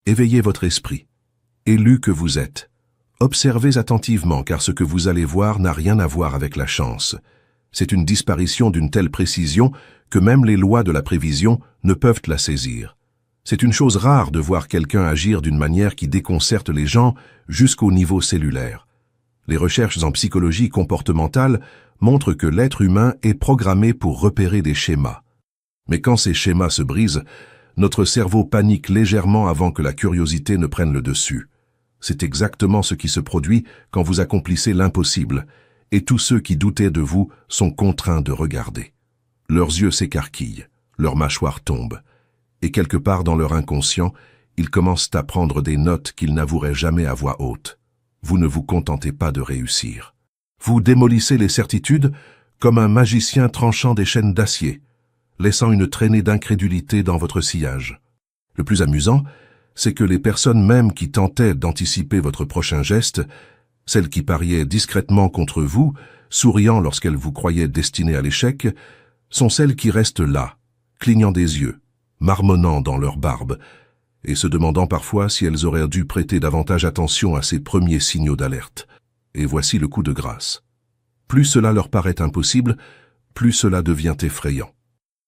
Éveillez votre esprit. Élu que vous êtes. Observez attentivement car ce que vous allez voir n'a rien à voir avec la chance. C'est une disparition d'une telle précision que même les lois de la prévision ne peuvent la saisir. C'est une chose rare de voir quelqu'un agir d'une manière qui déconcerte les gens jusqu'au niveau cellulaire. Les recherches en psychologie comportementale montrent que l'être humain est programmé pour repérer des schémas. Mais quand ces schémas se brisent, notre cerveau panique légèrement avant que la curiosité ne prenne le dessus. C'est exactement ce qui se produit quand vous accomplissez l'impossible, et tous ceux qui doutaient de vous sont contraints de regarder. Leurs yeux s'écarquillent, leurs mâchoires tombent, et quelque part dans leur inconscient, ils commencent à prendre des notes qu'ils n'avoueraient jamais à voix haute. Vous ne vous contentez pas de réussir. Vous démolissez les certitudes comme un magicien tranchant des chaînes d'acier, laissant une traînée d'incrédulité dans votre sillage. Le plus amusant, c'est que les personnes même qui tentaient d'anticiper votre prochain geste, celles qui pariaient discrètement contre vous, souriant lorsqu'elles vous croyaient destiné à l'échec, sont celles qui restent là, clignant des yeux, marmonnant dans leur barbe, et se demandant parfois si elles auraient dû prêter davantage attention à ces premiers signaux d'alerte. Et voici le coup de grâce. Plus cela leur paraît impossible, plus cela devient effrayant.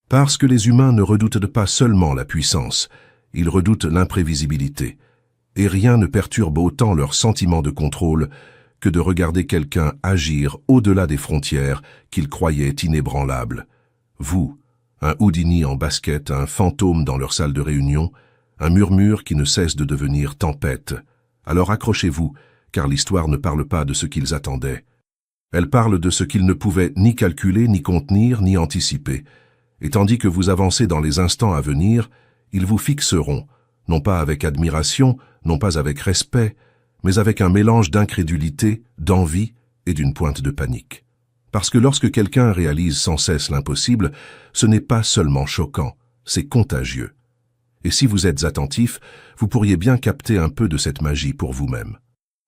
Parce que les humains ne redoutent pas seulement la puissance, ils redoutent l'imprévisibilité. Et rien ne perturbe autant leur sentiment de contrôle que de regarder quelqu'un agir au-delà des frontières qu'ils croyaient inébranlables. Vous, un Houdini en basket, un fantôme dans leur salle de réunion, un murmure qui ne cesse de devenir tempête. Alors accrochez-vous, car l'histoire ne parle pas de ce qu'ils attendaient. Elle parle de ce qu'ils ne pouvaient ni calculer, ni contenir, ni anticiper. Et tandis que vous avancez dans les instants à venir, ils vous fixeront, non pas avec admiration, non pas avec respect, mais avec un mélange d'incrédulité, d'envie et d'une pointe de panique. Parce que lorsque quelqu'un réalise sans cesse l'impossible, ce n'est pas seulement choquant, c'est contagieux. Et si vous êtes attentif, vous pourriez bien capter un peu de cette magie pour vous-même.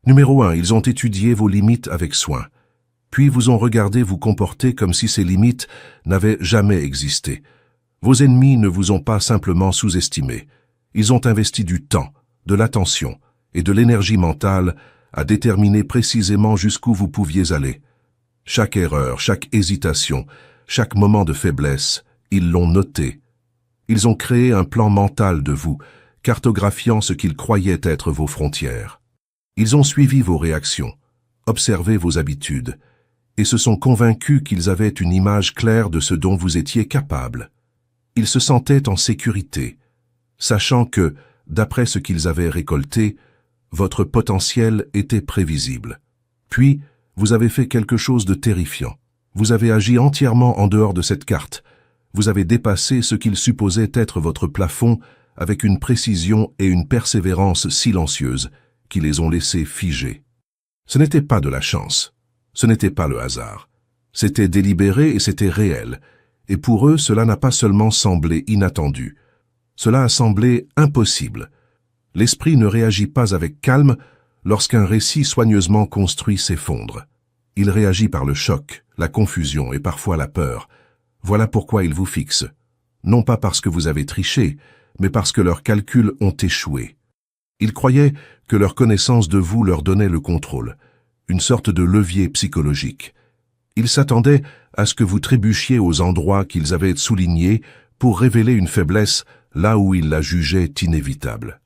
Numéro 1, ils ont étudié vos limites avec soin. Puis vous ont regardé vous comporter comme si ces limites n'avaient jamais existé. Vos ennemis ne vous ont pas simplement sous-estimé. Ils ont investi du temps, de l'attention et de l'énergie mentale à déterminer précisément jusqu'où vous pouviez aller. Chaque erreur, chaque hésitation, chaque moment de faiblesse, ils l'ont noté. Ils ont créé un plan mental de vous, cartographiant ce qu'ils croyaient être vos frontières. Ils ont suivi vos réactions, observé vos habitudes, et se sont convaincus qu'ils avaient une image claire de ce dont vous étiez capable. Ils se sentaient en sécurité, sachant que, d'après ce qu'ils avaient récolté, votre potentiel était prévisible. Puis, vous avez fait quelque chose de terrifiant. Vous avez agi entièrement en dehors de cette carte. Vous avez dépassé ce qu'ils supposaient être votre plafond avec une précision et une persévérance silencieuses qui les ont laissés figés. Ce n'était pas de la chance. Ce n'était pas le hasard. C'était délibéré et c'était réel. Et pour eux, cela n'a pas seulement semblé inattendu. Cela a semblé impossible. L'esprit ne réagit pas avec calme lorsqu'un récit soigneusement construit s'effondre. Il réagit par le choc, la confusion et parfois la peur. Voilà pourquoi ils vous fixent. Non pas parce que vous avez triché, mais parce que leurs calculs ont échoué. Ils croyaient que leur connaissance de vous leur donnait le contrôle, une sorte de levier psychologique. Ils s'attendaient à ce que vous trébuchiez aux endroits qu'ils avaient soulignés pour révéler une faiblesse là où ils la jugeaient inévitable.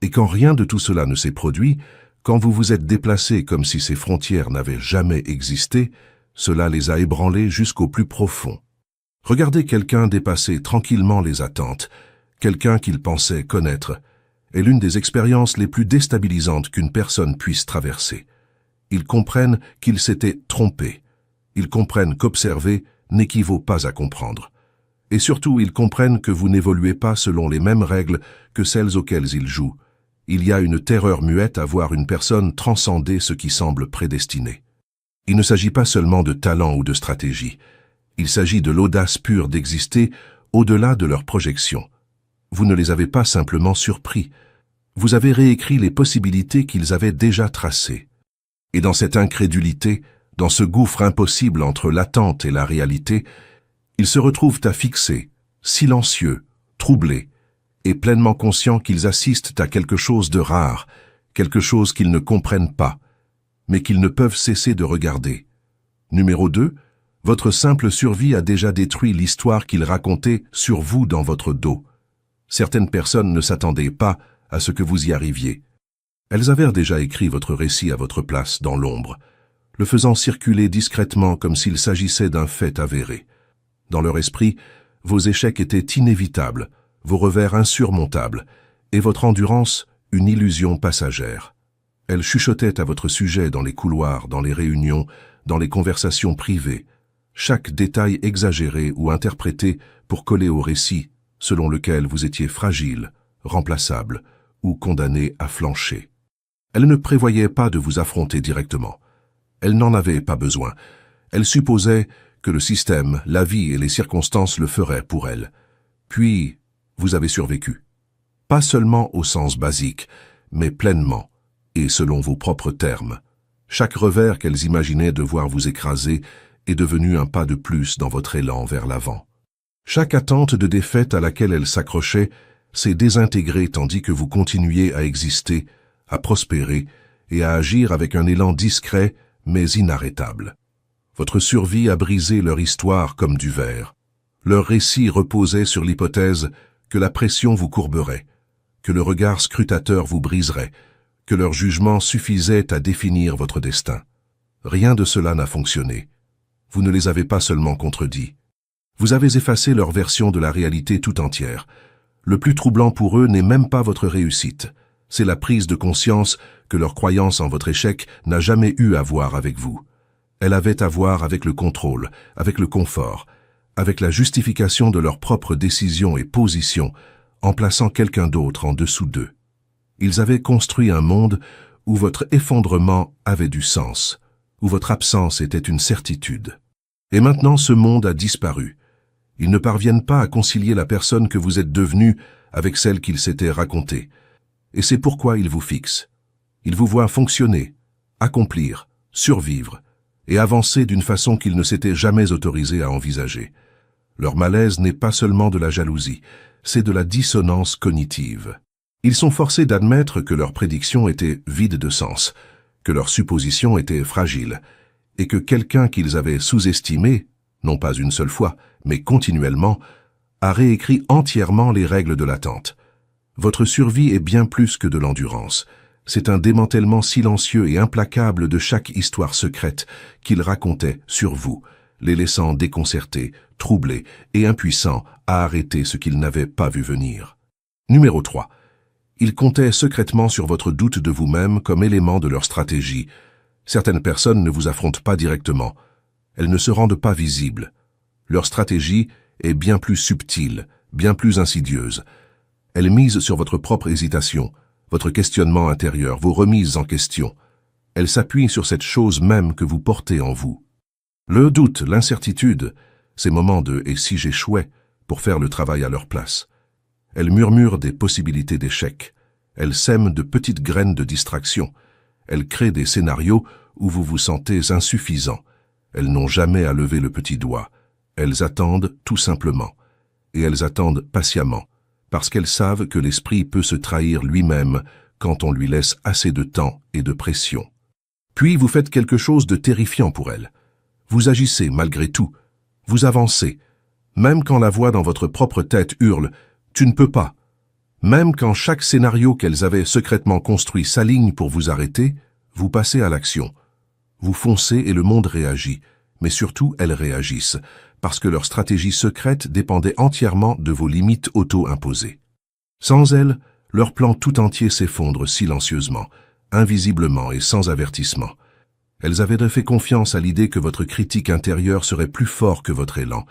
Et quand rien de tout cela ne s'est produit, quand vous vous êtes déplacés comme si ces frontières n'avaient jamais existé, cela les a ébranlés jusqu'au plus profond. Regardez quelqu'un dépasser tranquillement les attentes, quelqu'un qu'ils pensaient connaître, est l'une des expériences les plus déstabilisantes qu'une personne puisse traverser. Ils comprennent qu'ils s'étaient trompés. Ils comprennent qu'observer n'équivaut pas à comprendre. Et surtout, ils comprennent que vous n'évoluez pas selon les mêmes règles que celles auxquelles ils jouent. Il y a une terreur muette à voir une personne transcender ce qui semble prédestiné. Il ne s'agit pas seulement de talent ou de stratégie. Il s'agit de l'audace pure d'exister au-delà de leurs projections. Vous ne les avez pas simplement surpris. Vous avez réécrit les possibilités qu'ils avaient déjà tracées. Et dans cette incrédulité, dans ce gouffre impossible entre l'attente et la réalité, ils se retrouvent à fixer, silencieux, troublés, et pleinement conscients qu'ils assistent à quelque chose de rare, quelque chose qu'ils ne comprennent pas, mais qu'ils ne peuvent cesser de regarder. Numéro 2, votre simple survie a déjà détruit l'histoire qu'ils racontaient sur vous dans votre dos. Certaines personnes ne s'attendaient pas à ce que vous y arriviez. Elles avaient déjà écrit votre récit à votre place dans l'ombre, le faisant circuler discrètement comme s'il s'agissait d'un fait avéré. Dans leur esprit, vos échecs étaient inévitables, vos revers insurmontables, et votre endurance une illusion passagère. Elles chuchotaient à votre sujet dans les couloirs, dans les réunions, dans les conversations privées, chaque détail exagéré ou interprété pour coller au récit, selon lequel vous étiez fragile, remplaçable ou condamné à flancher. Elles ne prévoyaient pas de vous affronter directement. Elles n'en avaient pas besoin. Elles supposaient que le système, la vie et les circonstances le feraient pour elles. Puis, vous avez survécu. Pas seulement au sens basique, mais pleinement, et selon vos propres termes. Chaque revers qu'elles imaginaient devoir vous écraser est devenu un pas de plus dans votre élan vers l'avant. Chaque attente de défaite à laquelle elles s'accrochaient s'est désintégrée tandis que vous continuiez à exister, à prospérer et à agir avec un élan discret mais inarrêtable. Votre survie a brisé leur histoire comme du verre. Leur récit reposait sur l'hypothèse que la pression vous courberait, que le regard scrutateur vous briserait, que leur jugement suffisait à définir votre destin. Rien de cela n'a fonctionné. Vous ne les avez pas seulement contredits. Vous avez effacé leur version de la réalité tout entière. Le plus troublant pour eux n'est même pas votre réussite. C'est la prise de conscience que leur croyance en votre échec n'a jamais eu à voir avec vous. Elle avait à voir avec le contrôle, avec le confort, avec la justification de leurs propres décisions et positions, en plaçant quelqu'un d'autre en dessous d'eux. Ils avaient construit un monde où votre effondrement avait du sens, où votre absence était une certitude. Et maintenant ce monde a disparu. Ils ne parviennent pas à concilier la personne que vous êtes devenue avec celle qu'ils s'étaient racontée. Et c'est pourquoi ils vous fixent. Ils vous voient fonctionner, accomplir, survivre et avancer d'une façon qu'ils ne s'étaient jamais autorisés à envisager. Leur malaise n'est pas seulement de la jalousie, c'est de la dissonance cognitive. Ils sont forcés d'admettre que leurs prédictions étaient vides de sens, que leurs suppositions étaient fragiles, et que quelqu'un qu'ils avaient sous-estimé, non pas une seule fois, mais continuellement, a réécrit entièrement les règles de l'attente. Votre survie est bien plus que de l'endurance. C'est un démantèlement silencieux et implacable de chaque histoire secrète qu'ils racontaient sur vous, les laissant déconcertés, troublés et impuissants à arrêter ce qu'ils n'avaient pas vu venir. Numéro 3. Ils comptaient secrètement sur votre doute de vous-même comme élément de leur stratégie. Certaines personnes ne vous affrontent pas directement. Elles ne se rendent pas visibles. Leur stratégie est bien plus subtile, bien plus insidieuse. Elle mise sur votre propre hésitation, votre questionnement intérieur, vos remises en question. Elle s'appuie sur cette chose même que vous portez en vous. Le doute, l'incertitude, ces moments de « et si j'échouais » pour faire le travail à leur place. Elle murmure des possibilités d'échec. Elle sème de petites graines de distraction. Elle crée des scénarios où vous vous sentez insuffisant. Elles n'ont jamais à lever le petit doigt. Elles attendent tout simplement. Et elles attendent patiemment, parce qu'elles savent que l'esprit peut se trahir lui-même quand on lui laisse assez de temps et de pression. Puis vous faites quelque chose de terrifiant pour elles. Vous agissez malgré tout. Vous avancez. Même quand la voix dans votre propre tête hurle « Tu ne peux pas ». Même quand chaque scénario qu'elles avaient secrètement construit s'aligne pour vous arrêter, vous passez à l'action. Vous foncez et le monde réagit. Mais surtout, elles réagissent, parce que leur stratégie secrète dépendait entièrement de vos limites auto-imposées. Sans elles, leur plan tout entier s'effondre silencieusement, invisiblement et sans avertissement. Elles avaient fait confiance à l'idée que votre critique intérieure serait plus fort que votre élan.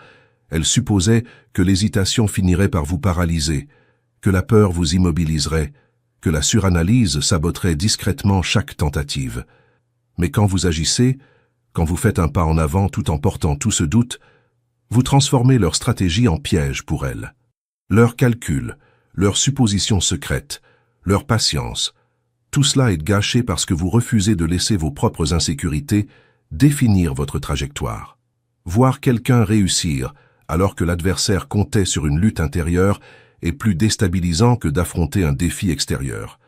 Elles supposaient que l'hésitation finirait par vous paralyser, que la peur vous immobiliserait, que la suranalyse saboterait discrètement chaque tentative. Mais quand vous agissez, quand vous faites un pas en avant tout en portant tout ce doute, vous transformez leur stratégie en piège pour elles. Leurs calculs, leurs suppositions secrètes, leur patience, tout cela est gâché parce que vous refusez de laisser vos propres insécurités définir votre trajectoire. Voir quelqu'un réussir, alors que l'adversaire comptait sur une lutte intérieure, est plus déstabilisant que d'affronter un défi extérieur.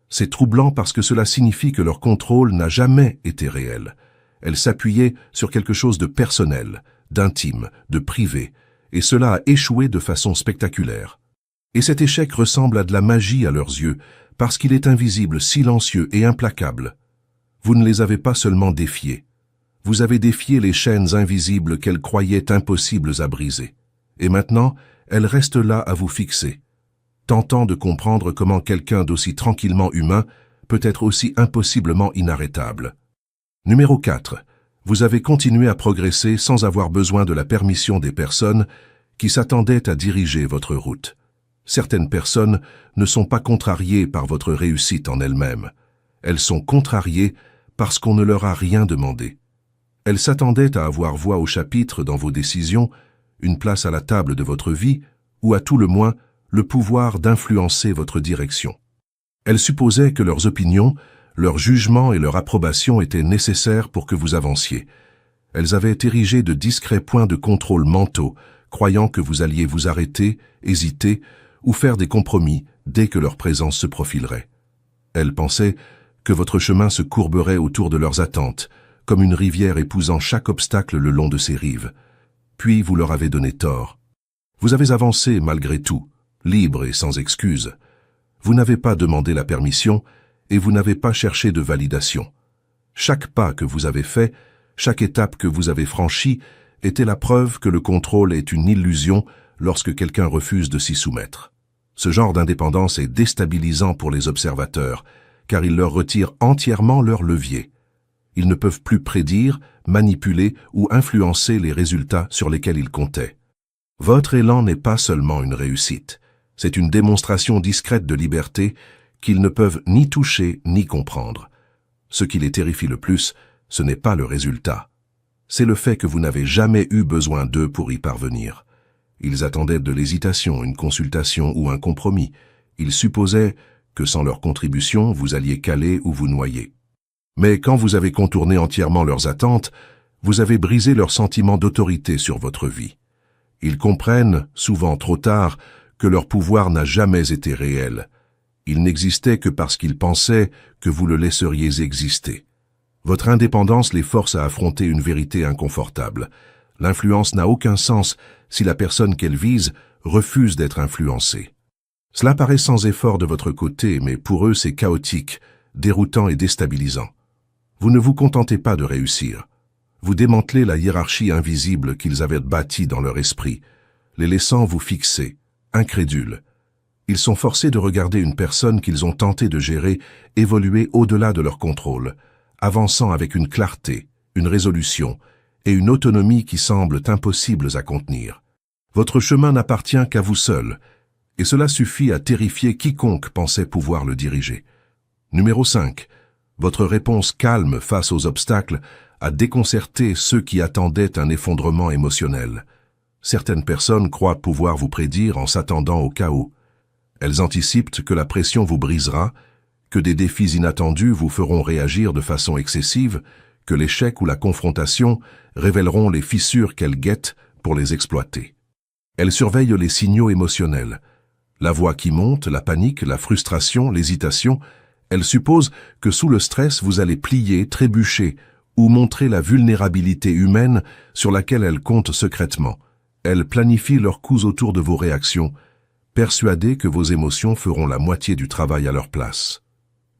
C'est troublant parce que cela signifie que leur contrôle n'a jamais été réel. Elle s'appuyait sur quelque chose de personnel, d'intime, de privé, et cela a échoué de façon spectaculaire. Et cet échec ressemble à de la magie à leurs yeux, parce qu'il est invisible, silencieux et implacable. Vous ne les avez pas seulement défiés. Vous avez défié les chaînes invisibles qu'elles croyaient impossibles à briser. Et maintenant, elles restent là à vous fixer, tentant de comprendre comment quelqu'un d'aussi tranquillement humain peut être aussi impossiblement inarrêtable. Numéro 4. Vous avez continué à progresser sans avoir besoin de la permission des personnes qui s'attendaient à diriger votre route. Certaines personnes ne sont pas contrariées par votre réussite en elles-mêmes. Elles sont contrariées parce qu'on ne leur a rien demandé. Elles s'attendaient à avoir voix au chapitre dans vos décisions, une place à la table de votre vie, ou à tout le moins, le pouvoir d'influencer votre direction. Elles supposaient que leurs opinions, leurs jugements et leur approbation étaient nécessaires pour que vous avanciez. Elles avaient érigé de discrets points de contrôle mentaux, croyant que vous alliez vous arrêter, hésiter ou faire des compromis dès que leur présence se profilerait. Elles pensaient que votre chemin se courberait autour de leurs attentes, comme une rivière épousant chaque obstacle le long de ses rives. Puis vous leur avez donné tort. Vous avez avancé malgré tout, libre et sans excuse. Vous n'avez pas demandé la permission et vous n'avez pas cherché de validation. Chaque pas que vous avez fait, chaque étape que vous avez franchie, était la preuve que le contrôle est une illusion lorsque quelqu'un refuse de s'y soumettre. Ce genre d'indépendance est déstabilisant pour les observateurs, car il leur retire entièrement leur levier. Ils ne peuvent plus prédire, manipuler ou influencer les résultats sur lesquels ils comptaient. Votre élan n'est pas seulement une réussite, c'est une démonstration discrète de liberté qu'ils ne peuvent ni toucher ni comprendre. Ce qui les terrifie le plus, ce n'est pas le résultat. C'est le fait que vous n'avez jamais eu besoin d'eux pour y parvenir. Ils attendaient de l'hésitation, une consultation ou un compromis. Ils supposaient que sans leur contribution, vous alliez caler ou vous noyer. Mais quand vous avez contourné entièrement leurs attentes, vous avez brisé leur sentiment d'autorité sur votre vie. Ils comprennent, souvent trop tard, que leur pouvoir n'a jamais été réel. Il n'existait que parce qu'ils pensaient que vous le laisseriez exister. Votre indépendance les force à affronter une vérité inconfortable. L'influence n'a aucun sens si la personne qu'elle vise refuse d'être influencée. Cela paraît sans effort de votre côté, mais pour eux c'est chaotique, déroutant et déstabilisant. Vous ne vous contentez pas de réussir. Vous démantelez la hiérarchie invisible qu'ils avaient bâtie dans leur esprit, les laissant vous fixer, incrédules. Ils sont forcés de regarder une personne qu'ils ont tenté de gérer évoluer au-delà de leur contrôle, avançant avec une clarté, une résolution et une autonomie qui semblent impossibles à contenir. Votre chemin n'appartient qu'à vous seul, et cela suffit à terrifier quiconque pensait pouvoir le diriger. Numéro 5. Votre réponse calme face aux obstacles a déconcerté ceux qui attendaient un effondrement émotionnel. Certaines personnes croient pouvoir vous prédire en s'attendant au chaos. Elles anticipent que la pression vous brisera, que des défis inattendus vous feront réagir de façon excessive, que l'échec ou la confrontation révéleront les fissures qu'elles guettent pour les exploiter. Elles surveillent les signaux émotionnels. La voix qui monte, la panique, la frustration, l'hésitation. Elles supposent que sous le stress vous allez plier, trébucher ou montrer la vulnérabilité humaine sur laquelle elles comptent secrètement. Elles planifient leurs coups autour de vos réactions, persuadées que vos émotions feront la moitié du travail à leur place.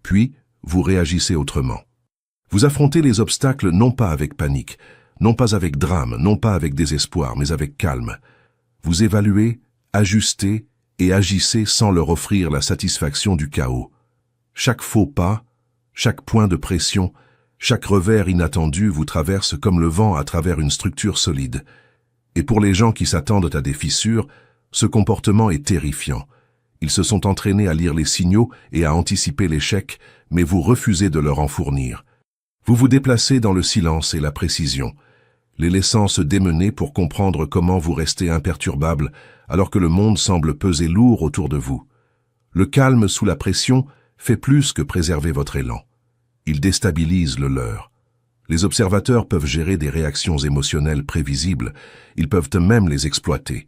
Puis, vous réagissez autrement. Vous affrontez les obstacles non pas avec panique, non pas avec drame, non pas avec désespoir, mais avec calme. Vous évaluez, ajustez et agissez sans leur offrir la satisfaction du chaos. Chaque faux pas, chaque point de pression, chaque revers inattendu vous traverse comme le vent à travers une structure solide. Et pour les gens qui s'attendent à des fissures, ce comportement est terrifiant. Ils se sont entraînés à lire les signaux et à anticiper l'échec, mais vous refusez de leur en fournir. Vous vous déplacez dans le silence et la précision, les laissant se démener pour comprendre comment vous restez imperturbable alors que le monde semble peser lourd autour de vous. Le calme sous la pression fait plus que préserver votre élan. Il déstabilise le leur. Les observateurs peuvent gérer des réactions émotionnelles prévisibles, ils peuvent même les exploiter.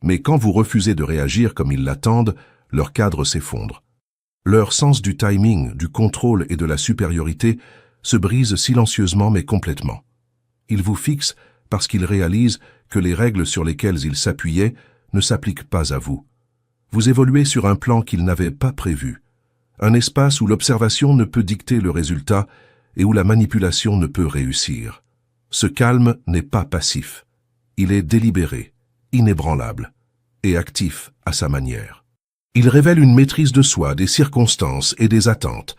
Mais quand vous refusez de réagir comme ils l'attendent, leur cadre s'effondre. Leur sens du timing, du contrôle et de la supériorité se brise silencieusement mais complètement. Ils vous fixent parce qu'ils réalisent que les règles sur lesquelles ils s'appuyaient ne s'appliquent pas à vous. Vous évoluez sur un plan qu'ils n'avaient pas prévu, un espace où l'observation ne peut dicter le résultat et où la manipulation ne peut réussir. Ce calme n'est pas passif. Il est délibéré, inébranlable et actif à sa manière. Il révèle une maîtrise de soi, des circonstances et des attentes.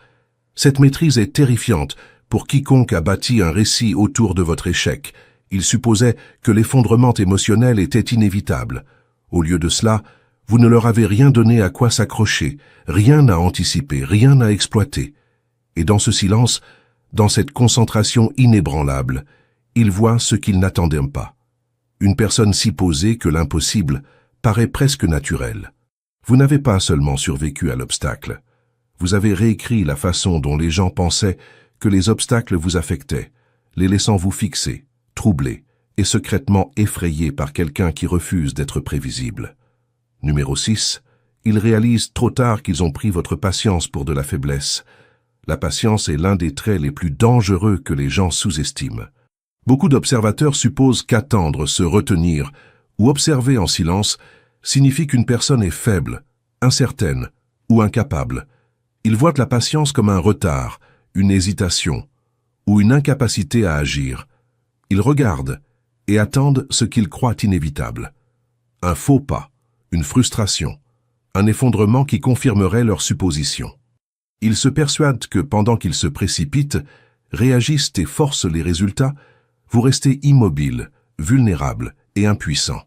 Cette maîtrise est terrifiante pour quiconque a bâti un récit autour de votre échec. Il supposait que l'effondrement émotionnel était inévitable. Au lieu de cela, vous ne leur avez rien donné à quoi s'accrocher, rien à anticiper, rien à exploiter. Et dans ce silence, dans cette concentration inébranlable, ils voient ce qu'ils n'attendaient pas. Une personne si posée que l'impossible paraît presque naturel. Vous n'avez pas seulement survécu à l'obstacle. Vous avez réécrit la façon dont les gens pensaient que les obstacles vous affectaient, les laissant vous fixer, troublés et secrètement effrayés par quelqu'un qui refuse d'être prévisible. Numéro 6. Ils réalisent trop tard qu'ils ont pris votre patience pour de la faiblesse. La patience est l'un des traits les plus dangereux que les gens sous-estiment. Beaucoup d'observateurs supposent qu'attendre, se retenir ou observer en silence signifie qu'une personne est faible, incertaine ou incapable. Ils voient la patience comme un retard, une hésitation ou une incapacité à agir. Ils regardent et attendent ce qu'ils croient inévitable. Un faux pas, une frustration, un effondrement qui confirmerait leur supposition. Ils se persuadent que pendant qu'ils se précipitent, réagissent et forcent les résultats, vous restez immobile, vulnérable et impuissant.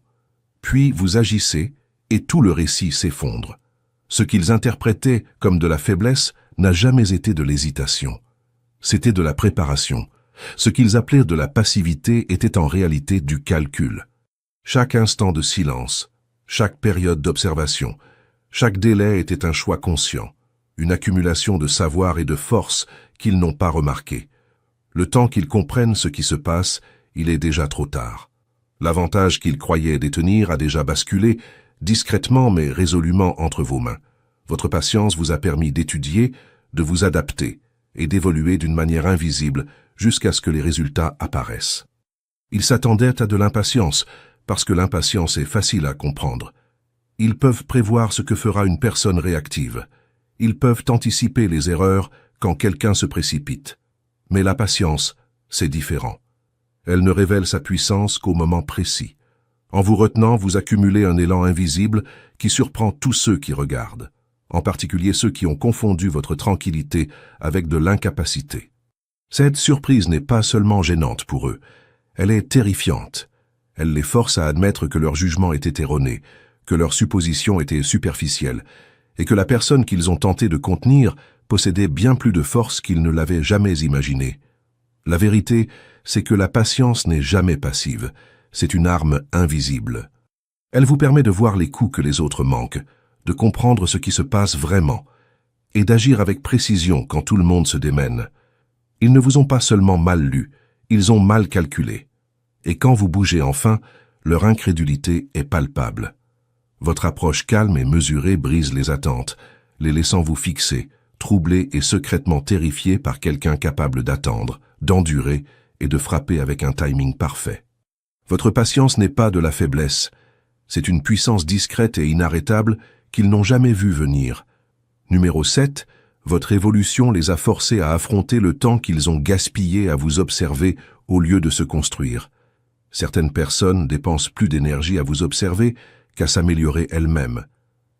Puis vous agissez et tout le récit s'effondre. Ce qu'ils interprétaient comme de la faiblesse n'a jamais été de l'hésitation. C'était de la préparation. Ce qu'ils appelaient de la passivité était en réalité du calcul. Chaque instant de silence, chaque période d'observation, chaque délai était un choix conscient, une accumulation de savoir et de force qu'ils n'ont pas remarqué. Le temps qu'ils comprennent ce qui se passe, il est déjà trop tard. L'avantage qu'ils croyaient détenir a déjà basculé, discrètement mais résolument entre vos mains. Votre patience vous a permis d'étudier, de vous adapter et d'évoluer d'une manière invisible jusqu'à ce que les résultats apparaissent. Ils s'attendaient à de l'impatience, parce que l'impatience est facile à comprendre. Ils peuvent prévoir ce que fera une personne réactive. Ils peuvent anticiper les erreurs quand quelqu'un se précipite. Mais la patience, c'est différent. Elle ne révèle sa puissance qu'au moment précis. En vous retenant, vous accumulez un élan invisible qui surprend tous ceux qui regardent, en particulier ceux qui ont confondu votre tranquillité avec de l'incapacité. Cette surprise n'est pas seulement gênante pour eux, elle est terrifiante. Elle les force à admettre que leur jugement était erroné, que leur supposition était superficielle, et que la personne qu'ils ont tenté de contenir possédait bien plus de force qu'ils ne l'avaient jamais imaginé. La vérité, c'est que la patience n'est jamais passive, c'est une arme invisible. Elle vous permet de voir les coups que les autres manquent, de comprendre ce qui se passe vraiment, et d'agir avec précision quand tout le monde se démène. Ils ne vous ont pas seulement mal lu, ils ont mal calculé. Et quand vous bougez enfin, leur incrédulité est palpable. Votre approche calme et mesurée brise les attentes, les laissant vous fixer, troublés et secrètement terrifiés par quelqu'un capable d'attendre, d'endurer et de frapper avec un timing parfait. Votre patience n'est pas de la faiblesse, c'est une puissance discrète et inarrêtable qu'ils n'ont jamais vu venir. Numéro 7, votre évolution les a forcés à affronter le temps qu'ils ont gaspillé à vous observer au lieu de se construire. Certaines personnes dépensent plus d'énergie à vous observer qu'à s'améliorer elles-mêmes.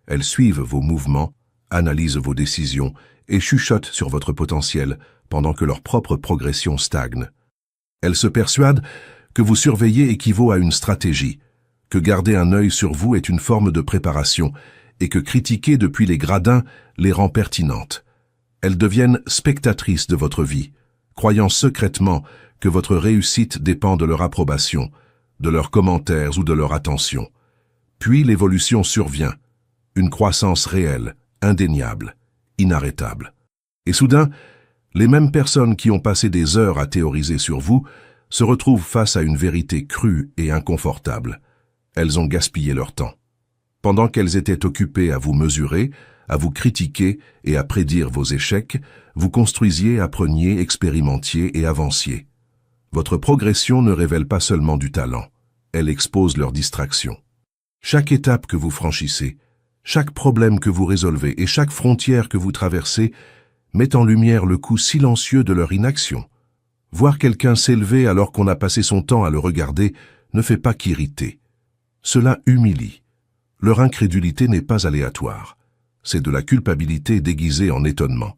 Elles suivent vos mouvements, analysent vos décisions et chuchotent sur votre potentiel pendant que leur propre progression stagne. Elles se persuadent que vous surveiller équivaut à une stratégie, que garder un œil sur vous est une forme de préparation et que critiquer depuis les gradins les rend pertinentes. Elles deviennent spectatrices de votre vie, croyant secrètement que votre réussite dépend de leur approbation, de leurs commentaires ou de leur attention. Puis l'évolution survient, une croissance réelle, indéniable, inarrêtable. Et soudain, les mêmes personnes qui ont passé des heures à théoriser sur vous se retrouvent face à une vérité crue et inconfortable. Elles ont gaspillé leur temps. Pendant qu'elles étaient occupées à vous mesurer, à vous critiquer et à prédire vos échecs, vous construisiez, appreniez, expérimentiez et avanciez. Votre progression ne révèle pas seulement du talent, elle expose leurs distractions. Chaque étape que vous franchissez, chaque problème que vous résolvez et chaque frontière que vous traversez met en lumière le coût silencieux de leur inaction. Voir quelqu'un s'élever alors qu'on a passé son temps à le regarder ne fait pas qu'irriter. Cela humilie. Leur incrédulité n'est pas aléatoire. C'est de la culpabilité déguisée en étonnement.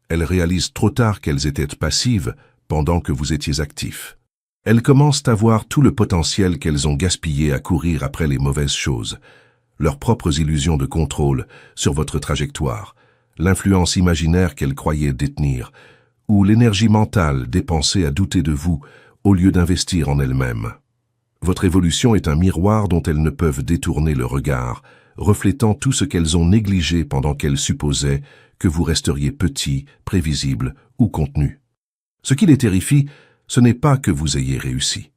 Elles réalisent trop tard qu'elles étaient passives pendant que vous étiez actifs. Elles commencent à voir tout le potentiel qu'elles ont gaspillé à courir après les mauvaises choses, leurs propres illusions de contrôle sur votre trajectoire, l'influence imaginaire qu'elles croyaient détenir, ou l'énergie mentale dépensée à douter de vous au lieu d'investir en elles-mêmes. Votre évolution est un miroir dont elles ne peuvent détourner le regard, reflétant tout ce qu'elles ont négligé pendant qu'elles supposaient que vous resteriez petit, prévisible ou contenu. Ce qui les terrifie, ce n'est pas que vous ayez réussi.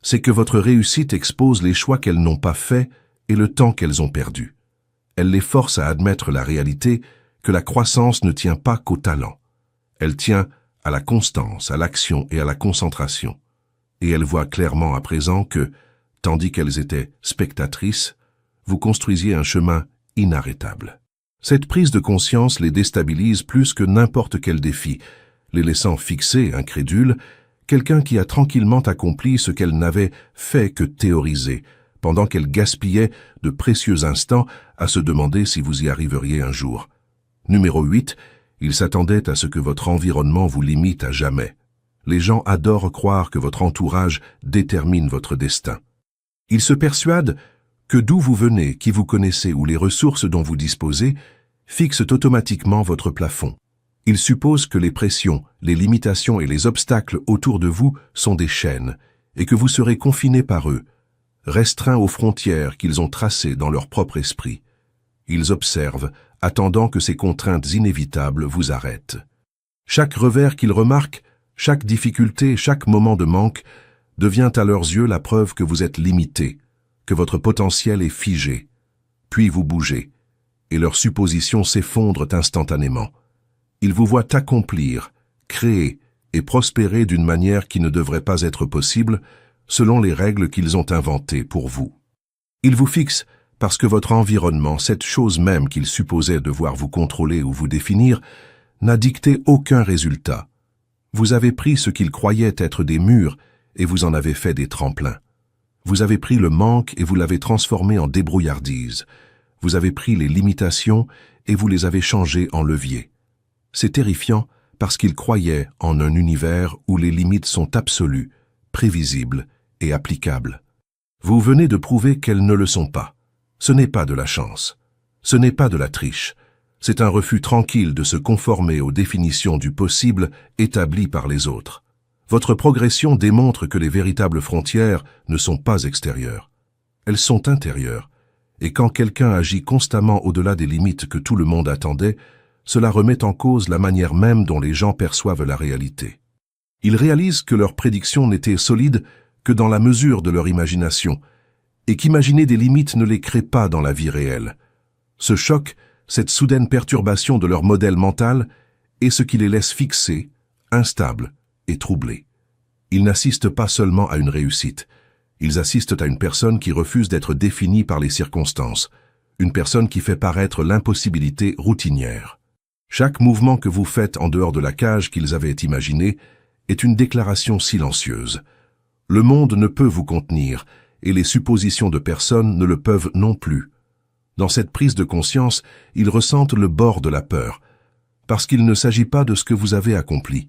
C'est que votre réussite expose les choix qu'elles n'ont pas faits et le temps qu'elles ont perdu. Elle les force à admettre la réalité que la croissance ne tient pas qu'au talent. Elle tient à la constance, à l'action et à la concentration. Et elles voient clairement à présent que, tandis qu'elles étaient spectatrices, vous construisiez un chemin inarrêtable. Cette prise de conscience les déstabilise plus que n'importe quel défi, les laissant fixés, incrédules, quelqu'un qui a tranquillement accompli ce qu'elle n'avait fait que théoriser, pendant qu'elle gaspillait de précieux instants à se demander si vous y arriveriez un jour. Numéro 8, il s'attendait à ce que votre environnement vous limite à jamais. Les gens adorent croire que votre entourage détermine votre destin. Ils se persuadent que d'où vous venez, qui vous connaissez ou les ressources dont vous disposez fixent automatiquement votre plafond. Ils supposent que les pressions, les limitations et les obstacles autour de vous sont des chaînes et que vous serez confiné par eux, restreints aux frontières qu'ils ont tracées dans leur propre esprit. Ils observent, attendant que ces contraintes inévitables vous arrêtent. Chaque revers qu'ils remarquent, chaque difficulté, chaque moment de manque devient à leurs yeux la preuve que vous êtes limité, que votre potentiel est figé. Puis vous bougez, et leurs suppositions s'effondrent instantanément. Ils vous voient accomplir, créer et prospérer d'une manière qui ne devrait pas être possible selon les règles qu'ils ont inventées pour vous. Ils vous fixent parce que votre environnement, cette chose même qu'ils supposaient devoir vous contrôler ou vous définir, n'a dicté aucun résultat. Vous avez pris ce qu'ils croyaient être des murs et vous en avez fait des tremplins. Vous avez pris le manque et vous l'avez transformé en débrouillardise. Vous avez pris les limitations et vous les avez changées en leviers. C'est terrifiant parce qu'ils croyaient en un univers où les limites sont absolues, prévisibles et applicables. Vous venez de prouver qu'elles ne le sont pas. Ce n'est pas de la chance. Ce n'est pas de la triche. C'est un refus tranquille de se conformer aux définitions du possible établies par les autres. Votre progression démontre que les véritables frontières ne sont pas extérieures. Elles sont intérieures. Et quand quelqu'un agit constamment au-delà des limites que tout le monde attendait, cela remet en cause la manière même dont les gens perçoivent la réalité. Ils réalisent que leurs prédictions n'étaient solides que dans la mesure de leur imagination, et qu'imaginer des limites ne les crée pas dans la vie réelle. Ce choc, cette soudaine perturbation de leur modèle mental, est ce qui les laisse fixés, instables et troublés. Ils n'assistent pas seulement à une réussite, ils assistent à une personne qui refuse d'être définie par les circonstances, une personne qui fait paraître l'impossibilité routinière. Chaque mouvement que vous faites en dehors de la cage qu'ils avaient imaginée est une déclaration silencieuse. Le monde ne peut vous contenir, et les suppositions de personnes ne le peuvent non plus. Dans cette prise de conscience, ils ressentent le bord de la peur, parce qu'il ne s'agit pas de ce que vous avez accompli.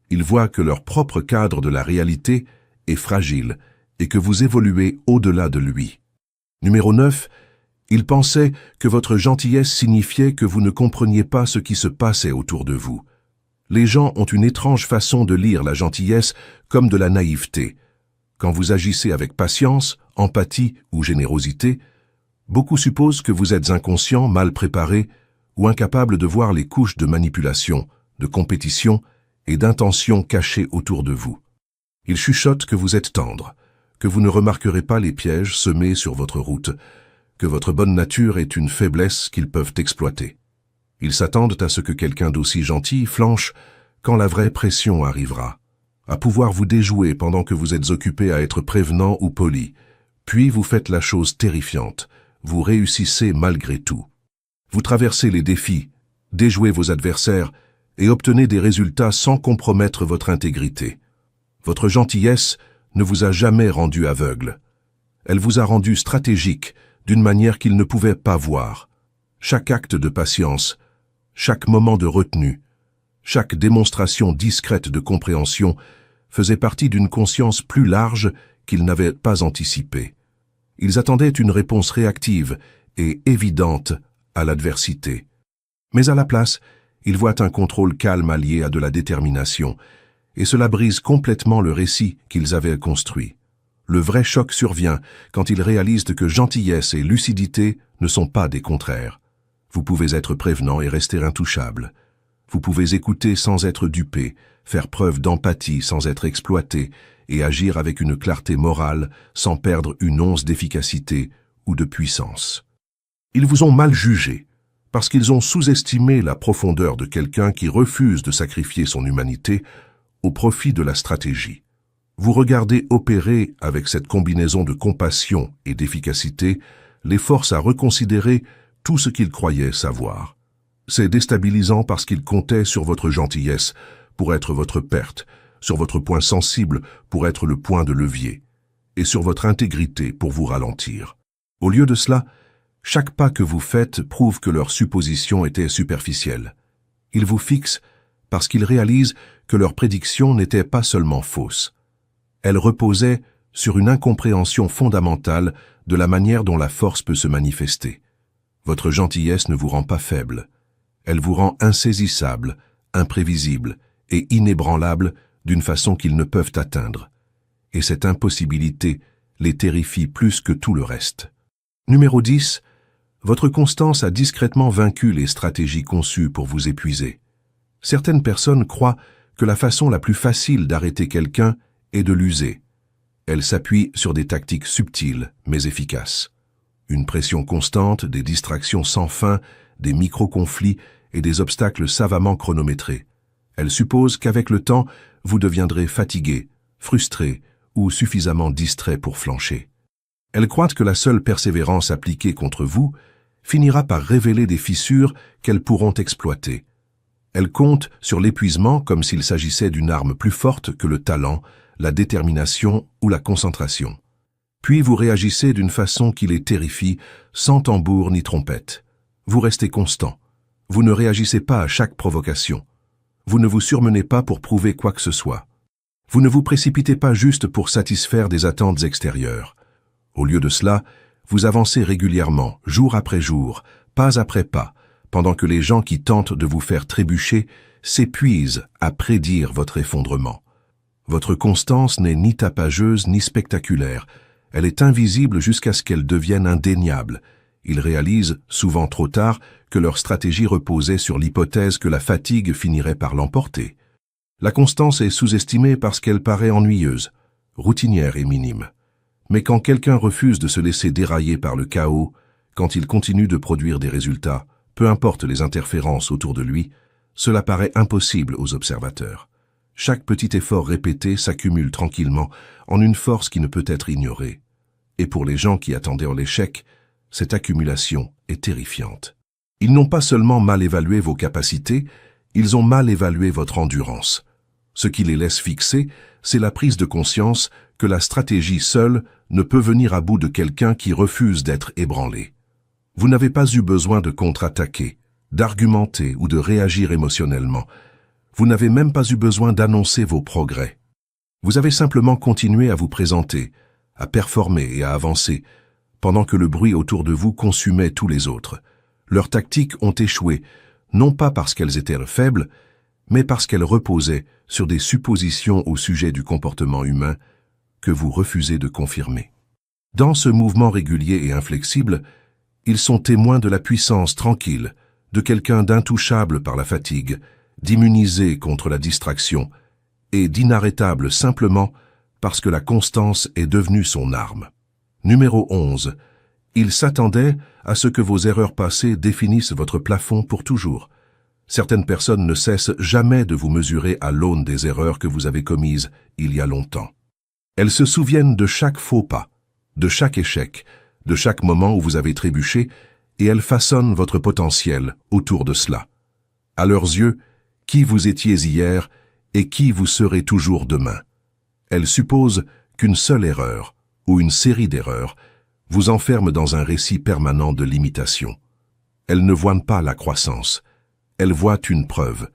Ils voient que leur propre cadre de la réalité est fragile et que vous évoluez au-delà de lui. Numéro 9. Ils pensaient que votre gentillesse signifiait que vous ne compreniez pas ce qui se passait autour de vous. Les gens ont une étrange façon de lire la gentillesse comme de la naïveté. Quand vous agissez avec patience, empathie ou générosité, beaucoup supposent que vous êtes inconscient, mal préparé ou incapable de voir les couches de manipulation, de compétition et d'intention cachées autour de vous. Ils chuchotent que vous êtes tendre, que vous ne remarquerez pas les pièges semés sur votre route, que votre bonne nature est une faiblesse qu'ils peuvent exploiter. Ils s'attendent à ce que quelqu'un d'aussi gentil flanche quand la vraie pression arrivera, à pouvoir vous déjouer pendant que vous êtes occupé à être prévenant ou poli. Puis vous faites la chose terrifiante, vous réussissez malgré tout. Vous traversez les défis, déjouez vos adversaires et obtenez des résultats sans compromettre votre intégrité. Votre gentillesse ne vous a jamais rendu aveugle. Elle vous a rendu stratégique d'une manière qu'il ne pouvait pas voir. Chaque acte de patience, chaque moment de retenue, chaque démonstration discrète de compréhension faisait partie d'une conscience plus large qu'ils n'avaient pas anticipée. Ils attendaient une réponse réactive et évidente à l'adversité. Mais à la place, ils voient un contrôle calme allié à de la détermination, et cela brise complètement le récit qu'ils avaient construit. Le vrai choc survient quand ils réalisent que gentillesse et lucidité ne sont pas des contraires. Vous pouvez être prévenant et rester intouchable. Vous pouvez écouter sans être dupé, faire preuve d'empathie sans être exploité et agir avec une clarté morale sans perdre une once d'efficacité ou de puissance. Ils vous ont mal jugé parce qu'ils ont sous-estimé la profondeur de quelqu'un qui refuse de sacrifier son humanité au profit de la stratégie. Vous regardez opérer avec cette combinaison de compassion et d'efficacité les forces à reconsidérer tout ce qu'ils croyaient savoir. C'est déstabilisant parce qu'ils comptaient sur votre gentillesse pour être votre perte, sur votre point sensible pour être le point de levier, et sur votre intégrité pour vous ralentir. Au lieu de cela, chaque pas que vous faites prouve que leur supposition était superficielle. Ils vous fixent parce qu'ils réalisent que leur prédiction n'était pas seulement fausse. Elle reposait sur une incompréhension fondamentale de la manière dont la force peut se manifester. Votre gentillesse ne vous rend pas faible. Elle vous rend insaisissable, imprévisible et inébranlable d'une façon qu'ils ne peuvent atteindre. Et cette impossibilité les terrifie plus que tout le reste. Numéro 10. Votre constance a discrètement vaincu les stratégies conçues pour vous épuiser. Certaines personnes croient que la façon la plus facile d'arrêter quelqu'un est de l'user. Elles s'appuient sur des tactiques subtiles mais efficaces. Une pression constante, des distractions sans fin, des micro-conflits et des obstacles savamment chronométrés. Elles supposent qu'avec le temps, vous deviendrez fatigué, frustré ou suffisamment distrait pour flancher. Elles croient que la seule persévérance appliquée contre vous finira par révéler des fissures qu'elles pourront exploiter. Elles comptent sur l'épuisement comme s'il s'agissait d'une arme plus forte que le talent, la détermination ou la concentration. Puis vous réagissez d'une façon qui les terrifie, sans tambour ni trompette. Vous restez constant. Vous ne réagissez pas à chaque provocation. Vous ne vous surmenez pas pour prouver quoi que ce soit. Vous ne vous précipitez pas juste pour satisfaire des attentes extérieures. Au lieu de cela, vous avancez régulièrement, jour après jour, pas après pas, pendant que les gens qui tentent de vous faire trébucher s'épuisent à prédire votre effondrement. Votre constance n'est ni tapageuse ni spectaculaire. Elle est invisible jusqu'à ce qu'elle devienne indéniable. Ils réalisent, souvent trop tard, que leur stratégie reposait sur l'hypothèse que la fatigue finirait par l'emporter. La constance est sous-estimée parce qu'elle paraît ennuyeuse, routinière et minime. Mais quand quelqu'un refuse de se laisser dérailler par le chaos, quand il continue de produire des résultats, peu importe les interférences autour de lui, cela paraît impossible aux observateurs. Chaque petit effort répété s'accumule tranquillement en une force qui ne peut être ignorée. Et pour les gens qui attendaient l'échec, cette accumulation est terrifiante. Ils n'ont pas seulement mal évalué vos capacités, ils ont mal évalué votre endurance. Ce qui les laisse fixer, c'est la prise de conscience que la stratégie seule ne peut venir à bout de quelqu'un qui refuse d'être ébranlé. Vous n'avez pas eu besoin de contre-attaquer, d'argumenter ou de réagir émotionnellement. Vous n'avez même pas eu besoin d'annoncer vos progrès. Vous avez simplement continué à vous présenter, à performer et à avancer, pendant que le bruit autour de vous consumait tous les autres. Leurs tactiques ont échoué, non pas parce qu'elles étaient faibles, mais parce qu'elles reposaient sur des suppositions au sujet du comportement humain que vous refusez de confirmer. Dans ce mouvement régulier et inflexible, ils sont témoins de la puissance tranquille de quelqu'un d'intouchable par la fatigue, d'immunisé contre la distraction et d'inarrêtable simplement parce que la constance est devenue son arme. Numéro 11. Ils s'attendaient à ce que vos erreurs passées définissent votre plafond pour toujours. Certaines personnes ne cessent jamais de vous mesurer à l'aune des erreurs que vous avez commises il y a longtemps. Elles se souviennent de chaque faux pas, de chaque échec, de chaque moment où vous avez trébuché, et elles façonnent votre potentiel autour de cela. À leurs yeux, qui vous étiez hier et qui vous serez toujours demain. Elles supposent qu'une seule erreur, ou une série d'erreurs, vous enferme dans un récit permanent de limitation. Elles ne voient pas la croissance, elles voient une preuve,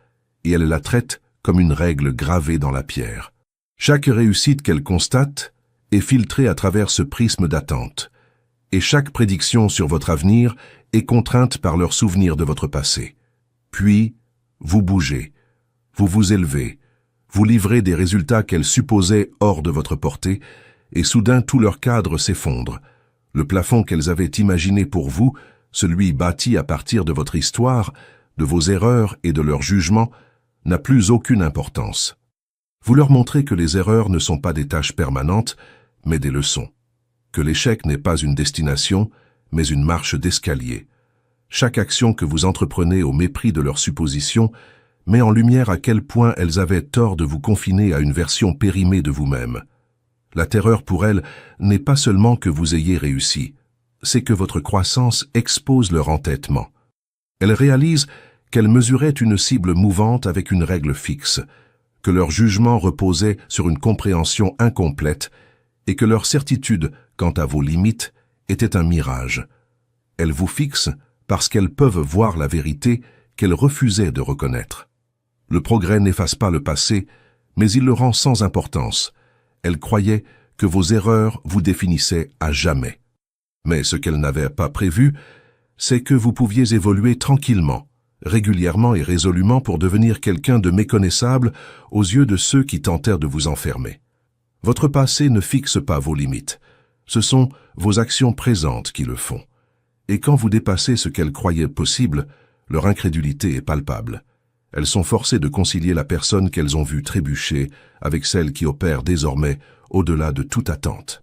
et elles la traitent comme une règle gravée dans la pierre. Chaque réussite qu'elles constatent est filtrée à travers ce prisme d'attente, et chaque prédiction sur votre avenir est contrainte par leurs souvenirs de votre passé. Puis, vous bougez, vous vous élevez, vous livrez des résultats qu'elles supposaient hors de votre portée, et soudain tout leur cadre s'effondre. Le plafond qu'elles avaient imaginé pour vous, celui bâti à partir de votre histoire, de vos erreurs et de leurs jugements, n'a plus aucune importance. Vous leur montrez que les erreurs ne sont pas des tâches permanentes, mais des leçons. Que l'échec n'est pas une destination, mais une marche d'escalier. Chaque action que vous entreprenez au mépris de leurs suppositions met en lumière à quel point elles avaient tort de vous confiner à une version périmée de vous-même. La terreur pour elles n'est pas seulement que vous ayez réussi, c'est que votre croissance expose leur entêtement. Elles réalisent qu'elles mesuraient une cible mouvante avec une règle fixe, que leur jugement reposait sur une compréhension incomplète et que leur certitude quant à vos limites était un mirage. Elles vous fixent parce qu'elles peuvent voir la vérité qu'elles refusaient de reconnaître. Le progrès n'efface pas le passé, mais il le rend sans importance. Elles croyaient que vos erreurs vous définissaient à jamais. Mais ce qu'elles n'avaient pas prévu, c'est que vous pouviez évoluer tranquillement, régulièrement et résolument pour devenir quelqu'un de méconnaissable aux yeux de ceux qui tentèrent de vous enfermer. Votre passé ne fixe pas vos limites. Ce sont vos actions présentes qui le font. Et quand vous dépassez ce qu'elles croyaient possible, leur incrédulité est palpable. Elles sont forcées de concilier la personne qu'elles ont vue trébucher avec celle qui opère désormais au-delà de toute attente.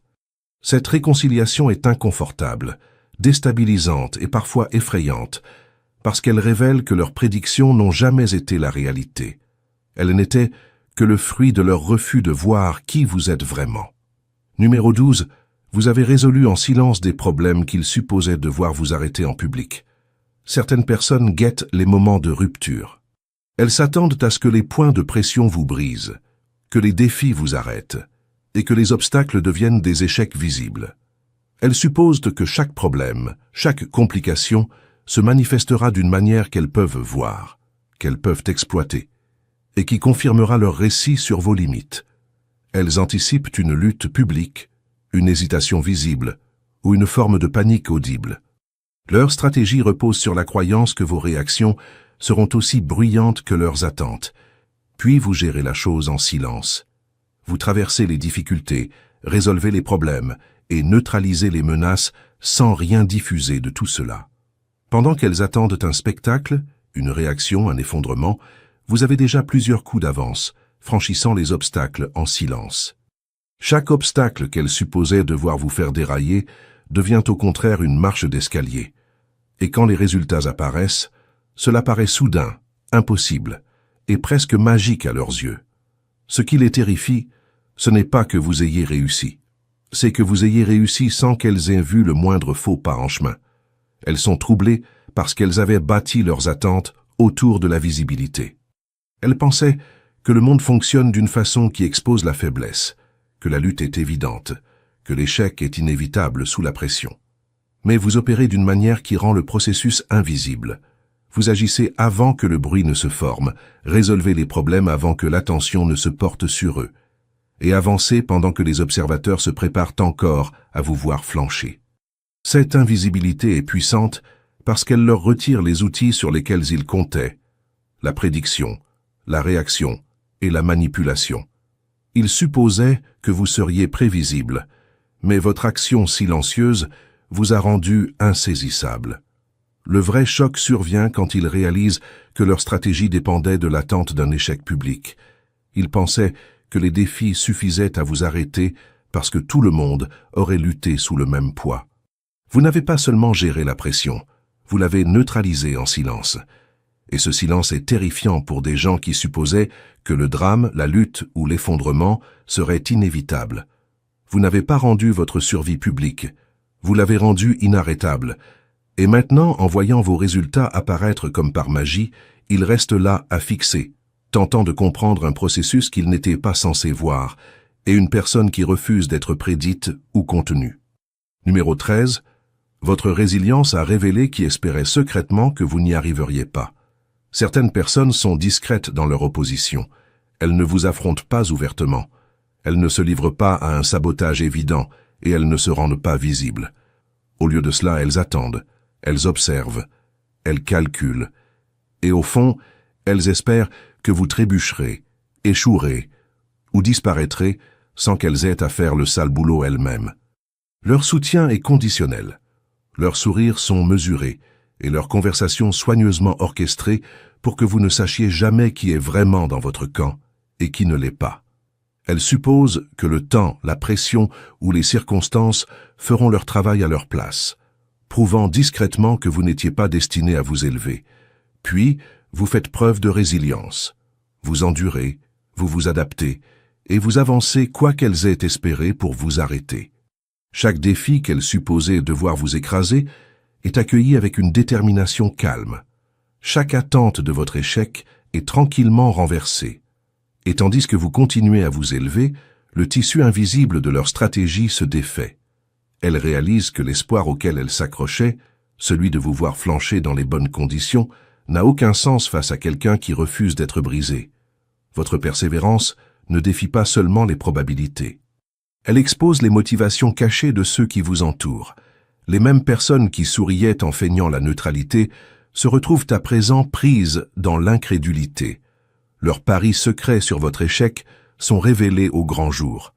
Cette réconciliation est inconfortable, déstabilisante et parfois effrayante, parce qu'elle révèle que leurs prédictions n'ont jamais été la réalité. Elles n'étaient que le fruit de leur refus de voir qui vous êtes vraiment. Numéro 12. Vous avez résolu en silence des problèmes qu'ils supposaient devoir vous arrêter en public. Certaines personnes guettent les moments de rupture. Elles s'attendent à ce que les points de pression vous brisent, que les défis vous arrêtent, et que les obstacles deviennent des échecs visibles. Elles supposent que chaque problème, chaque complication, se manifestera d'une manière qu'elles peuvent voir, qu'elles peuvent exploiter, et qui confirmera leur récit sur vos limites. Elles anticipent une lutte publique, une hésitation visible, ou une forme de panique audible. Leur stratégie repose sur la croyance que vos réactions seront aussi bruyantes que leurs attentes. Puis vous gérez la chose en silence. Vous traversez les difficultés, résolvez les problèmes et neutralisez les menaces sans rien diffuser de tout cela. Pendant qu'elles attendent un spectacle, une réaction, un effondrement, vous avez déjà plusieurs coups d'avance, franchissant les obstacles en silence. Chaque obstacle qu'elles supposaient devoir vous faire dérailler devient au contraire une marche d'escalier. Et quand les résultats apparaissent, cela paraît soudain, impossible, et presque magique à leurs yeux. Ce qui les terrifie, ce n'est pas que vous ayez réussi. C'est que vous ayez réussi sans qu'elles aient vu le moindre faux pas en chemin. Elles sont troublées parce qu'elles avaient bâti leurs attentes autour de la visibilité. Elles pensaient que le monde fonctionne d'une façon qui expose la faiblesse, que la lutte est évidente, que l'échec est inévitable sous la pression. Mais vous opérez d'une manière qui rend le processus invisible. Vous agissez avant que le bruit ne se forme, résolvez les problèmes avant que l'attention ne se porte sur eux, et avancez pendant que les observateurs se préparent encore à vous voir flancher. Cette invisibilité est puissante parce qu'elle leur retire les outils sur lesquels ils comptaient, la prédiction, la réaction et la manipulation. Ils supposaient que vous seriez prévisible, mais votre action silencieuse vous a rendu insaisissable. Le vrai choc survient quand ils réalisent que leur stratégie dépendait de l'attente d'un échec public. Ils pensaient que les défis suffisaient à vous arrêter parce que tout le monde aurait lutté sous le même poids. Vous n'avez pas seulement géré la pression, vous l'avez neutralisée en silence. Et ce silence est terrifiant pour des gens qui supposaient que le drame, la lutte ou l'effondrement seraient inévitables. Vous n'avez pas rendu votre survie publique, vous l'avez rendue inarrêtable. Et maintenant, en voyant vos résultats apparaître comme par magie, il reste là à fixer, tentant de comprendre un processus qu'il n'était pas censé voir, et une personne qui refuse d'être prédite ou contenue. Numéro 13. Votre résilience a révélé qui espérait secrètement que vous n'y arriveriez pas. Certaines personnes sont discrètes dans leur opposition. Elles ne vous affrontent pas ouvertement. Elles ne se livrent pas à un sabotage évident et elles ne se rendent pas visibles. Au lieu de cela, elles attendent, elles observent, elles calculent. Et au fond, elles espèrent que vous trébucherez, échouerez ou disparaîtrez sans qu'elles aient à faire le sale boulot elles-mêmes. Leur soutien est conditionnel. Leurs sourires sont mesurés et leurs conversations soigneusement orchestrées pour que vous ne sachiez jamais qui est vraiment dans votre camp et qui ne l'est pas. Elles supposent que le temps, la pression ou les circonstances feront leur travail à leur place, prouvant discrètement que vous n'étiez pas destiné à vous élever. Puis, vous faites preuve de résilience. Vous endurez, vous vous adaptez, et vous avancez quoi qu'elles aient espéré pour vous arrêter. Chaque défi qu'elles supposaient devoir vous écraser est accueilli avec une détermination calme. Chaque attente de votre échec est tranquillement renversée. Et tandis que vous continuez à vous élever, le tissu invisible de leur stratégie se défait. Elles réalisent que l'espoir auquel elles s'accrochaient, celui de vous voir flancher dans les bonnes conditions, n'a aucun sens face à quelqu'un qui refuse d'être brisé. Votre persévérance ne défie pas seulement les probabilités. Elle expose les motivations cachées de ceux qui vous entourent. Les mêmes personnes qui souriaient en feignant la neutralité se retrouvent à présent prises dans l'incrédulité. Leurs paris secrets sur votre échec sont révélés au grand jour.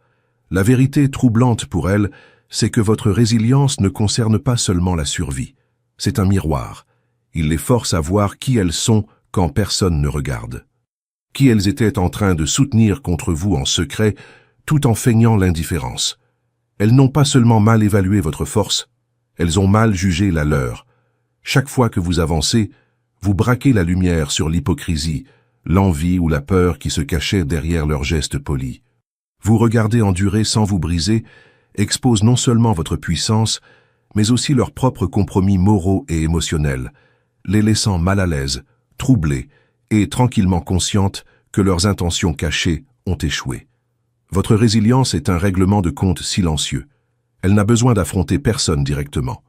La vérité troublante pour elles, c'est que votre résilience ne concerne pas seulement la survie. C'est un miroir. Il les force à voir qui elles sont quand personne ne regarde. Qui elles étaient en train de soutenir contre vous en secret, tout en feignant l'indifférence. Elles n'ont pas seulement mal évalué votre force, elles ont mal jugé la leur. Chaque fois que vous avancez, vous braquez la lumière sur l'hypocrisie, l'envie ou la peur qui se cachait derrière leurs gestes polis. Vous regardez endurer sans vous briser, expose non seulement votre puissance, mais aussi leurs propres compromis moraux et émotionnels, les laissant mal à l'aise, troublées et tranquillement conscientes que leurs intentions cachées ont échoué. Votre résilience est un règlement de compte silencieux. Elle n'a besoin d'affronter personne directement.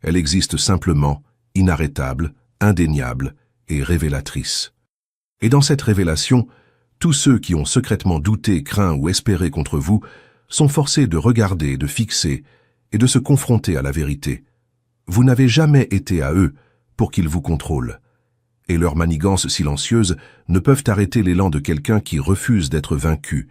Elle existe simplement, inarrêtable, indéniable et révélatrice. Et dans cette révélation, tous ceux qui ont secrètement douté, craint ou espéré contre vous sont forcés de regarder, de fixer et de se confronter à la vérité. Vous n'avez jamais été à eux pour qu'ils vous contrôlent. Et leurs manigances silencieuses ne peuvent arrêter l'élan de quelqu'un qui refuse d'être vaincu.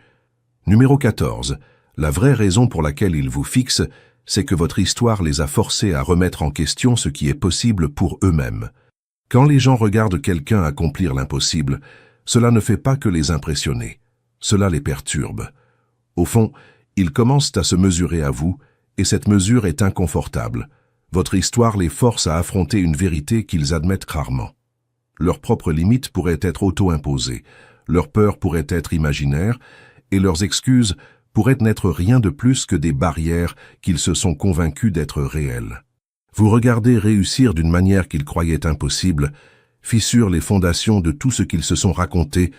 Numéro 14. La vraie raison pour laquelle ils vous fixent, c'est que votre histoire les a forcés à remettre en question ce qui est possible pour eux-mêmes. Quand les gens regardent quelqu'un accomplir l'impossible, cela ne fait pas que les impressionner. Cela les perturbe. Au fond, ils commencent à se mesurer à vous, et cette mesure est inconfortable. Votre histoire les force à affronter une vérité qu'ils admettent rarement. Leurs propres limites pourraient être auto-imposées, leurs peurs pourraient être imaginaires, et leurs excuses pourraient n'être rien de plus que des barrières qu'ils se sont convaincus d'être réelles. Vous regardez réussir d'une manière qu'ils croyaient impossible, fissure les fondations de tout ce qu'ils se sont raconté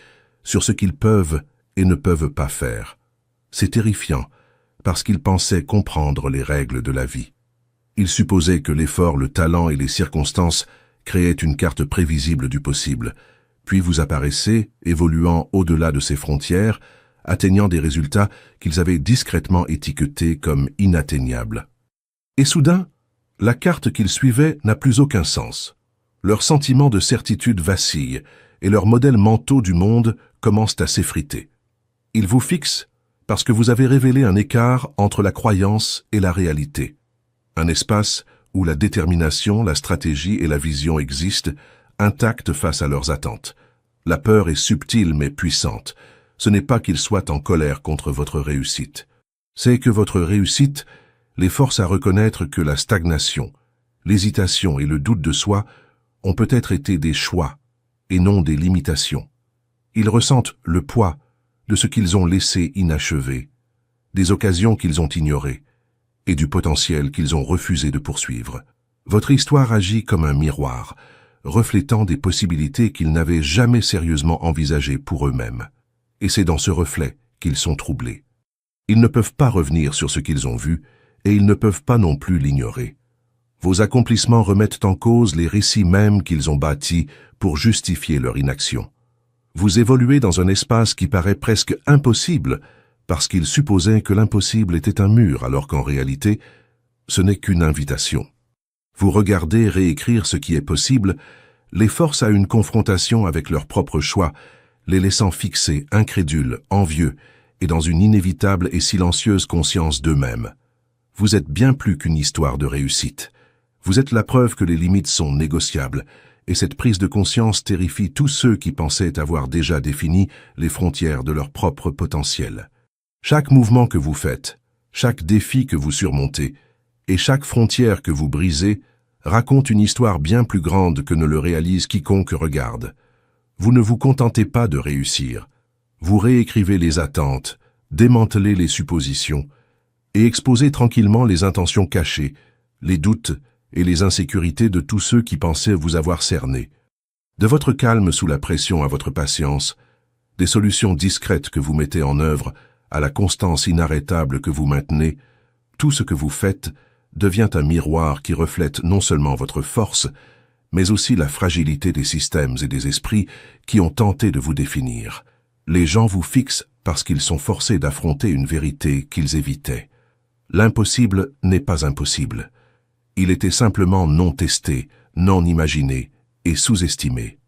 sur ce qu'ils peuvent et ne peuvent pas faire. C'est terrifiant, parce qu'ils pensaient comprendre les règles de la vie. Ils supposaient que l'effort, le talent et les circonstances créaient une carte prévisible du possible, puis vous apparaissez, évoluant au-delà de ces frontières, atteignant des résultats qu'ils avaient discrètement étiquetés comme inatteignables. Et soudain, la carte qu'ils suivaient n'a plus aucun sens. Leurs sentiments de certitude vacillent et leurs modèles mentaux du monde commencent à s'effriter. Ils vous fixent parce que vous avez révélé un écart entre la croyance et la réalité. Un espace où la détermination, la stratégie et la vision existent, intactes face à leurs attentes. La peur est subtile mais puissante. Ce n'est pas qu'ils soient en colère contre votre réussite. C'est que votre réussite les force à reconnaître que la stagnation, l'hésitation et le doute de soi ont peut-être été des choix et non des limitations. Ils ressentent le poids de ce qu'ils ont laissé inachevé, des occasions qu'ils ont ignorées et du potentiel qu'ils ont refusé de poursuivre. Votre histoire agit comme un miroir, reflétant des possibilités qu'ils n'avaient jamais sérieusement envisagées pour eux-mêmes. Et c'est dans ce reflet qu'ils sont troublés. Ils ne peuvent pas revenir sur ce qu'ils ont vu, et ils ne peuvent pas non plus l'ignorer. Vos accomplissements remettent en cause les récits mêmes qu'ils ont bâtis pour justifier leur inaction. Vous évoluez dans un espace qui paraît presque impossible, parce qu'ils supposaient que l'impossible était un mur, alors qu'en réalité, ce n'est qu'une invitation. Vous regardez réécrire ce qui est possible, les force à une confrontation avec leurs propres choix, les laissant fixés, incrédules, envieux, et dans une inévitable et silencieuse conscience d'eux-mêmes. Vous êtes bien plus qu'une histoire de réussite. Vous êtes la preuve que les limites sont négociables, et cette prise de conscience terrifie tous ceux qui pensaient avoir déjà défini les frontières de leur propre potentiel. Chaque mouvement que vous faites, chaque défi que vous surmontez, et chaque frontière que vous brisez raconte une histoire bien plus grande que ne le réalise quiconque regarde. Vous ne vous contentez pas de réussir. Vous réécrivez les attentes, démantelez les suppositions et exposez tranquillement les intentions cachées, les doutes et les insécurités de tous ceux qui pensaient vous avoir cerné. De votre calme sous la pression à votre patience, des solutions discrètes que vous mettez en œuvre, à la constance inarrêtable que vous maintenez, tout ce que vous faites devient un miroir qui reflète non seulement votre force, mais aussi la fragilité des systèmes et des esprits qui ont tenté de vous définir. Les gens vous fixent parce qu'ils sont forcés d'affronter une vérité qu'ils évitaient. L'impossible n'est pas impossible. Il était simplement non testé, non imaginé et sous-estimé.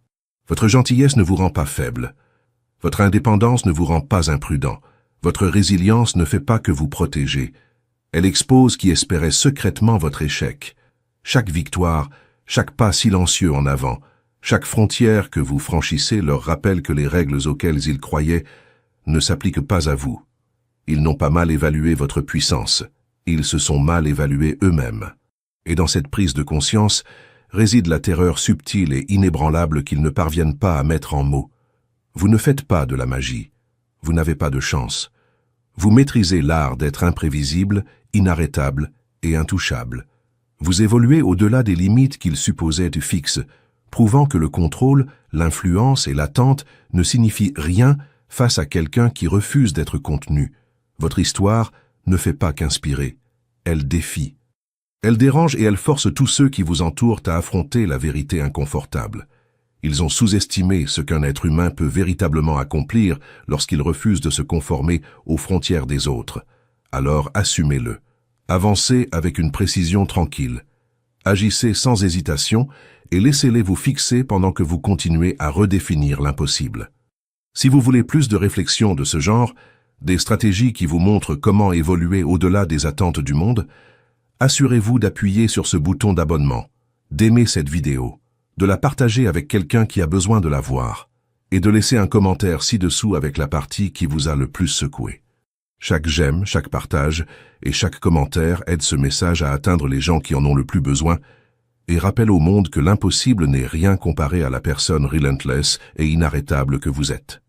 Votre gentillesse ne vous rend pas faible. Votre indépendance ne vous rend pas imprudent. Votre résilience ne fait pas que vous protéger. Elle expose qui espérait secrètement votre échec. Chaque victoire, chaque pas silencieux en avant, chaque frontière que vous franchissez leur rappelle que les règles auxquelles ils croyaient ne s'appliquent pas à vous. Ils n'ont pas mal évalué votre puissance, ils se sont mal évalués eux-mêmes. Et dans cette prise de conscience réside la terreur subtile et inébranlable qu'ils ne parviennent pas à mettre en mots. Vous ne faites pas de la magie, vous n'avez pas de chance. Vous maîtrisez l'art d'être imprévisible, inarrêtable et intouchable. Vous évoluez au-delà des limites qu'ils supposaient fixes, prouvant que le contrôle, l'influence et l'attente ne signifient rien face à quelqu'un qui refuse d'être contenu. Votre histoire ne fait pas qu'inspirer, elle défie. Elle dérange et elle force tous ceux qui vous entourent à affronter la vérité inconfortable. Ils ont sous-estimé ce qu'un être humain peut véritablement accomplir lorsqu'il refuse de se conformer aux frontières des autres. Alors assumez-le. Avancez avec une précision tranquille. Agissez sans hésitation et laissez-les vous fixer pendant que vous continuez à redéfinir l'impossible. Si vous voulez plus de réflexions de ce genre, des stratégies qui vous montrent comment évoluer au-delà des attentes du monde, assurez-vous d'appuyer sur ce bouton d'abonnement, d'aimer cette vidéo, de la partager avec quelqu'un qui a besoin de la voir, et de laisser un commentaire ci-dessous avec la partie qui vous a le plus secoué. Chaque j'aime, chaque partage et chaque commentaire aide ce message à atteindre les gens qui en ont le plus besoin et rappelle au monde que l'impossible n'est rien comparé à la personne relentless et inarrêtable que vous êtes.